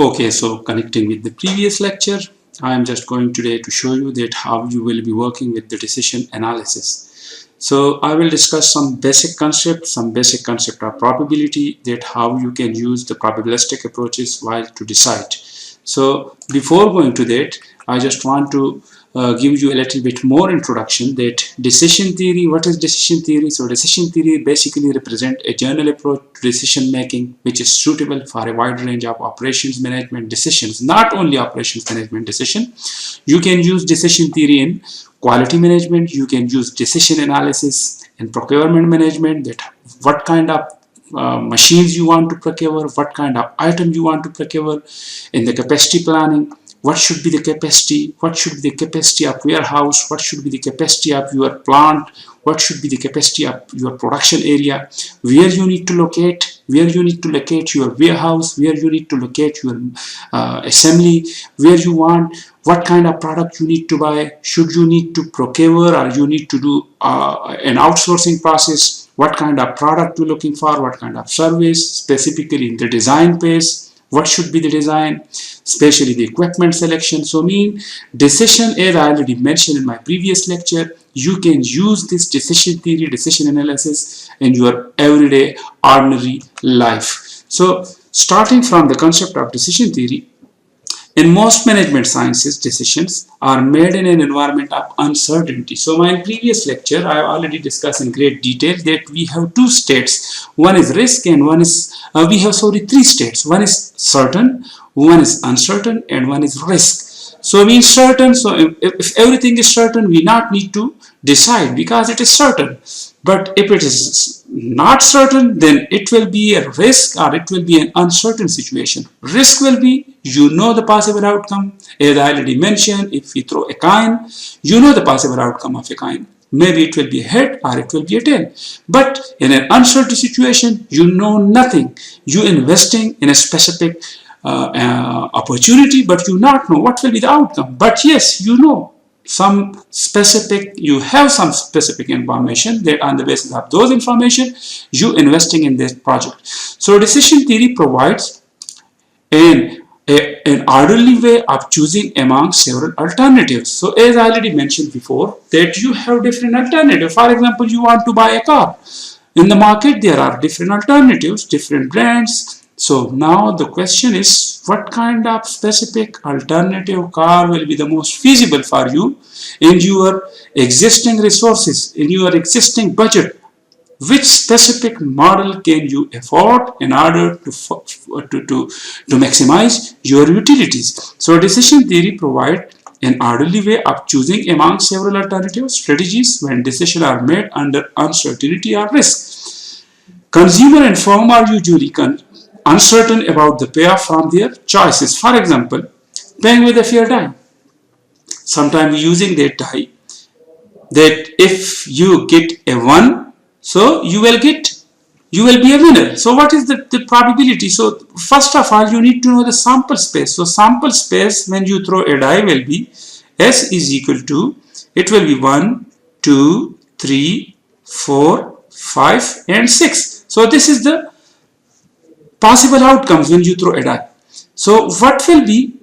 Okay, so connecting with the previous lecture, I am just going today to show you that how you will be working with the decision analysis. So I will discuss some basic concepts of probability, that how you can use the probabilistic approaches while to decide. So before going to that, I just want to give you a little bit more introduction that decision theory. What is decision theory? So decision theory basically represent a general approach to decision making which is suitable for a wide range of operations management decisions. Not only operations management decision, you can use decision theory in quality management, you can use decision analysis in procurement management, that what kind of machines you want to procure, what kind of item you want to procure. In the capacity planning, what should be the capacity, what should be the capacity of warehouse, what should be the capacity of your plant, what should be the capacity of your production area, where you need to locate, your warehouse, where you need to locate your assembly, where you want, what kind of product you need to buy, should you need to procure or you need to do an outsourcing process, what kind of product you're looking for, what kind of service, specifically in the design phase, what should be the design, especially the equipment selection. So decision, as I already mentioned in my previous lecture, you can use this decision theory, decision analysis in your everyday ordinary life. So starting from the concept of decision theory, in most management sciences, decisions are made in an environment of uncertainty. So in previous lecture, I have already discussed in great detail that we have two states. One is risk and one is, three states. One is certain, one is uncertain, and one is risk. So means certain, so if everything is certain, we not need to decide because it is certain. But if it is not certain, then it will be a risk or it will be an uncertain situation. Risk will be, you know the possible outcome. As I already mentioned, if we throw a coin, you know the possible outcome of a coin. Maybe it will be a head or it will be a tail. But in an uncertain situation, you know nothing. You investing in a specific opportunity, but you not know what will be the outcome. But yes, you know some specific, you have some specific information that on the basis of those information, you investing in this project. So decision theory provides an orderly way of choosing among several alternatives. So as I already mentioned before, that you have different alternatives. For example, you want to buy a car. In the market, there are different alternatives, different brands. So now the question is, what kind of specific alternative car will be the most feasible for you in your existing resources, in your existing budget? Which specific model can you afford in order to maximize your utilities? So decision theory provides an orderly way of choosing among several alternative strategies when decisions are made under uncertainty or risk. Consumer and firm are usually uncertain about the payoff from their choices. For example, paying with a fair die. Sometimes using that die, that if you get a 1, so you will be a winner. So what is the probability? So first of all, you need to know the sample space. So sample space, when you throw a die, will be S is equal to, it will be 1, 2, 3, 4, 5 and 6. So this is the possible outcomes when you throw a die. So what will be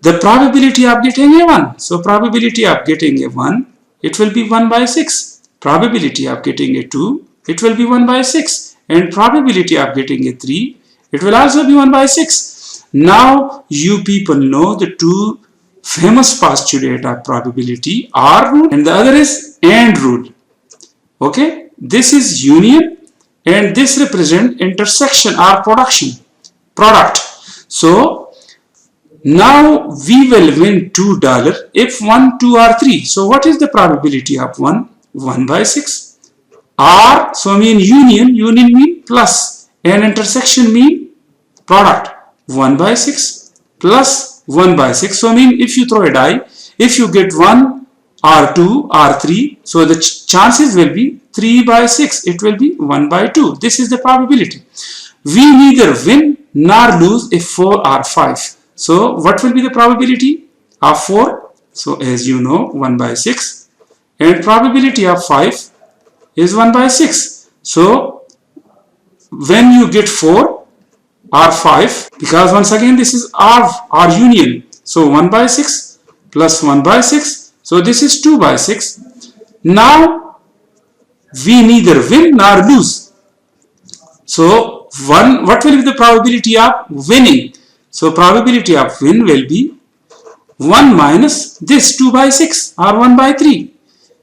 the probability of getting a 1? So probability of getting a 1, it will be 1 by 6. Probability of getting a 2, it will be 1 by 6. And probability of getting a 3, it will also be 1 by 6. Now you people know the two famous postulate of probability, R rule, and the other is AND rule. Okay, this is union and this represent intersection or product. So now we will win $2 if 1, 2 or 3. So what is the probability of 1? 1 by 6. R, so mean union mean plus, and intersection mean product. 1 by 6 plus 1 by 6. So mean if you throw a die, if you get 1 or 2 or 3, so the chances will be 3 by 6. It will be 1 by 2. This is the probability. We neither win nor lose if 4 or 5. So what will be the probability of 4? So as you know, 1 by 6. And probability of 5 is 1 by 6. So when you get 4, R 5, because once again this is R union. So 1 by 6 plus 1 by 6. So this is 2 by 6. Now we neither win nor lose. So what will be the probability of winning? So probability of win will be 1 minus this 2 by 6 or 1 by 3.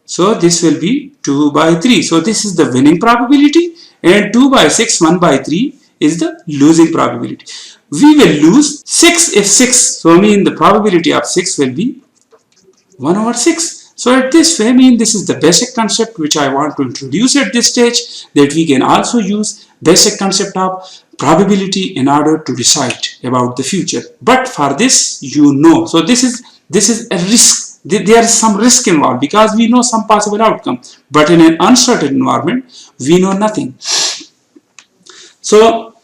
So this will be 2 by 3. So this is the winning probability, and 2 by 6, 1 by 3 is the losing probability. We will lose 6 if 6. So I mean the probability of 6 will be 1 over 6. So at this way, I mean this is the basic concept which I want to introduce at this stage, that we can also use basic concept of probability in order to decide about the future. But for this, you know, so this is a risk. There is some risk involved because we know some possible outcome, but in an uncertain environment, we know nothing. So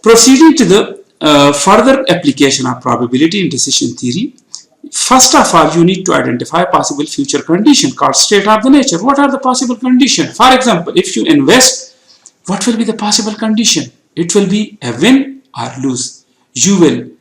proceeding to the further application of probability in decision theory, first of all, you need to identify possible future condition called state of the nature. What are the possible conditions? For example, if you invest, what will be the possible condition? It will be a win or lose. You will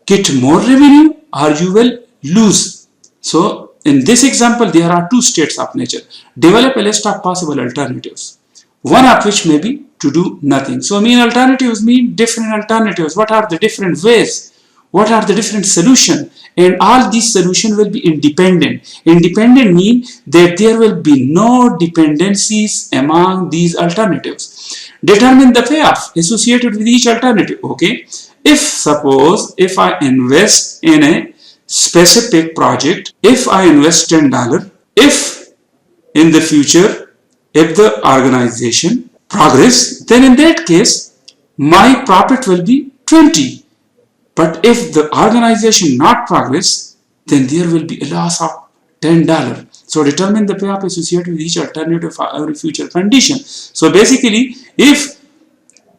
get more revenue or you will lose. So in this example, there are two states of nature. Develop a list of possible alternatives, one of which may be to do nothing. So mean alternatives mean different alternatives. What are the different ways? What are the different solutions? And all these solutions will be independent. Independent means that there will be no dependencies among these alternatives. Determine the payoff associated with each alternative. Okay, if I invest in a specific project, if I invest $10, if in the future, if the organization progress, then in that case my profit will be 20. But if the organization not progress, then there will be a loss of $10. So determine the payoff associated with each alternative for every future condition. So basically, if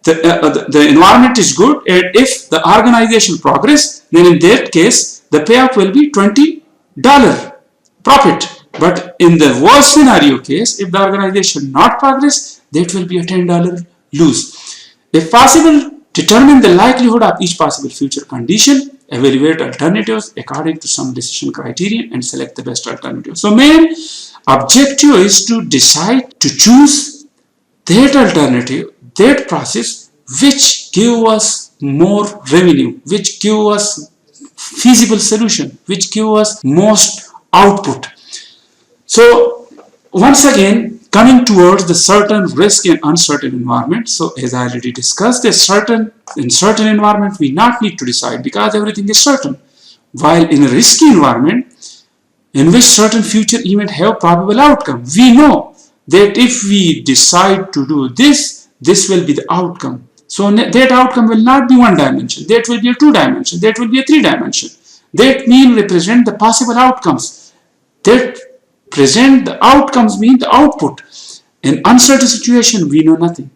the environment is good and if the organization progress, then in that case the payoff will be $20 profit. But in the worst scenario case, if the organization not progress, that will be a $10 lose. If possible, determine the likelihood of each possible future condition, evaluate alternatives according to some decision criteria, and select the best alternative. So main objective is to decide to choose that alternative, that process which give us more revenue, which give us feasible solution, which give us most output. So once again, coming towards the certain risk and uncertain environment. So as I already discussed, in certain environment we not need to decide because everything is certain. While in a risky environment, in which certain future event have probable outcome, we know that if we decide to do this, this will be the outcome. So that outcome will not be one dimension, that will be a two dimension, that will be a three dimension. That mean represent the possible outcomes. That present the outcomes mean the output. In uncertain situation, we know nothing.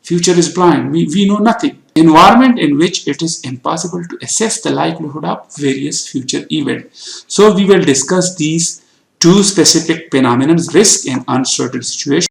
Future is blind. We know nothing. Environment in which it is impossible to assess the likelihood of various future events. So we will discuss these two specific phenomena, risk and uncertain situation.